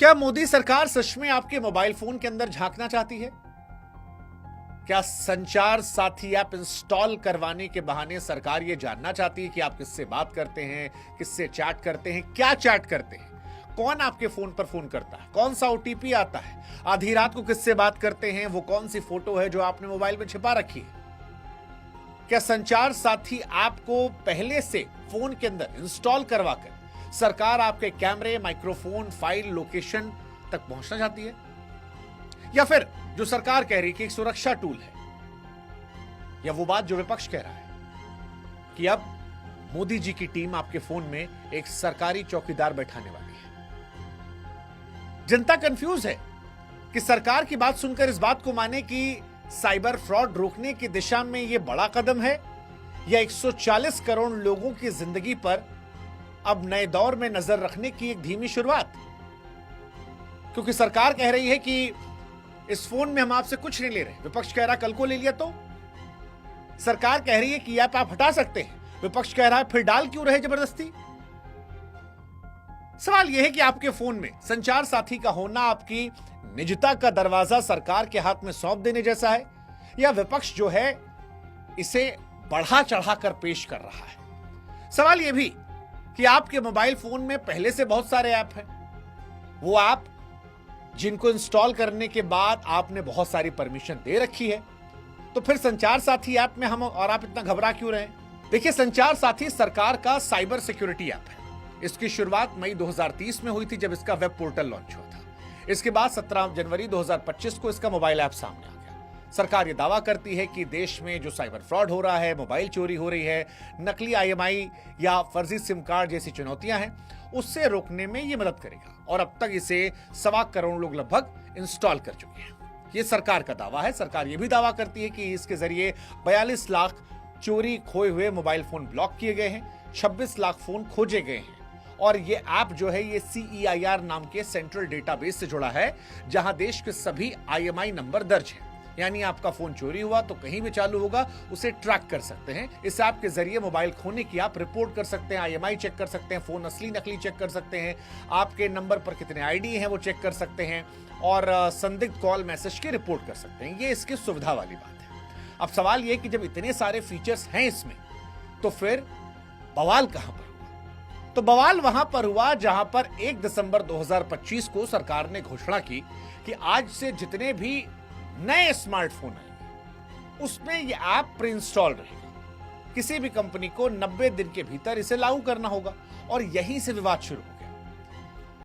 क्या मोदी सरकार सच में आपके मोबाइल फोन के अंदर झांकना चाहती है? क्या संचार साथी ऐप इंस्टॉल करवाने के बहाने सरकार यह जानना चाहती है कि आप किससे बात करते हैं, किससे चैट करते हैं, क्या चैट करते हैं, कौन आपके फोन पर फोन करता है, कौन सा ओटीपी आता है, आधी रात को किससे बात करते हैं, वो कौन सी फोटो है जो आपने मोबाइल में छिपा रखी है? क्या संचार साथी ऐप को पहले से फोन के अंदर इंस्टॉल करवाकर सरकार आपके कैमरे, माइक्रोफोन, फाइल, लोकेशन तक पहुंचना चाहती है? या फिर जो सरकार कह रही है कि एक सुरक्षा टूल है, या वो बात जो विपक्ष कह रहा है कि अब मोदी जी की टीम आपके फोन में एक सरकारी चौकीदार बैठाने वाली है? जनता कंफ्यूज है कि सरकार की बात सुनकर इस बात को माने कि साइबर फ्रॉड रोकने की दिशा में यह बड़ा कदम है, या 140 करोड़ लोगों की जिंदगी पर अब नए दौर में नजर रखने की एक धीमी शुरुआत। क्योंकि सरकार कह रही है कि इस फोन में हम आपसे कुछ नहीं ले रहे, विपक्ष कह रहा कल को ले लिया तो। सरकार कह रही है कि ऐप आप हटा सकते हैं, विपक्ष कह रहा है फिर डाल क्यों रहे जबरदस्ती। सवाल यह है कि आपके फोन में संचार साथी का होना आपकी निजता का दरवाजा सरकार के हाथ में सौंप देने जैसा है, या विपक्ष जो है इसे बढ़ा चढ़ाकर पेश कर रहा है? सवाल यह भी कि आपके मोबाइल फोन में पहले से बहुत सारे ऐप हैं, वो ऐप जिनको इंस्टॉल करने के बाद आपने बहुत सारी परमिशन दे रखी है, तो फिर संचार साथी ऐप में हम और आप इतना घबरा क्यों रहे? देखिए, संचार साथी सरकार का साइबर सिक्योरिटी ऐप है। इसकी शुरुआत मई 2030 में हुई थी, जब इसका वेब पोर्टल लॉन्च हुआ था। इसके बाद 17 जनवरी 2025 को इसका मोबाइल ऐप सामने आ गया। सरकार ये दावा करती है कि देश में जो साइबर फ्रॉड हो रहा है, मोबाइल चोरी हो रही है, नकली IMI या फर्जी सिम कार्ड जैसी चुनौतियां हैं, उससे रोकने में ये मदद करेगा। और अब तक इसे 1.25 करोड़ लोग लगभग इंस्टॉल कर चुके हैं। ये सरकार का दावा है। सरकार ये भी दावा करती है कि इसके जरिए 42 लाख चोरी खोए हुए मोबाइल फोन ब्लॉक किए गए हैं, 26 लाख फोन खोजे गए हैं। और ये ऐप जो है ये CEIR नाम के सेंट्रल डेटाबेस से जुड़ा है, जहां देश के सभी IMI नंबर दर्ज है। यानी आपका फोन चोरी हुआ तो कहीं भी चालू होगा, उसे ट्रैक कर सकते हैं। इस ऐप के जरिए मोबाइल खोने की आप रिपोर्ट कर सकते हैं, IMI चेक कर सकते हैं, फोन असली नकली चेक कर सकते हैं, आपके नंबर पर कितने ID हैं वो चेक कर सकते हैं, और संदिग्ध कॉल मैसेज की रिपोर्ट कर सकते हैं। ये इसकी सुविधा वाली बात है। अब सवाल ये कि जब इतने सारे फीचर्स हैं इसमें, तो फिर बवाल कहां पर हुआ? तो बवाल वहां पर हुआ जहां पर 1 दिसंबर 2025 को सरकार ने घोषणा की कि आज से जितने भी नए स्मार्टफोन आएंगे उसमें यह ऐप प्री इंस्टॉल रहेगा। किसी भी कंपनी को 90 दिन के भीतर इसे लागू करना होगा, और यहीं से विवाद शुरू।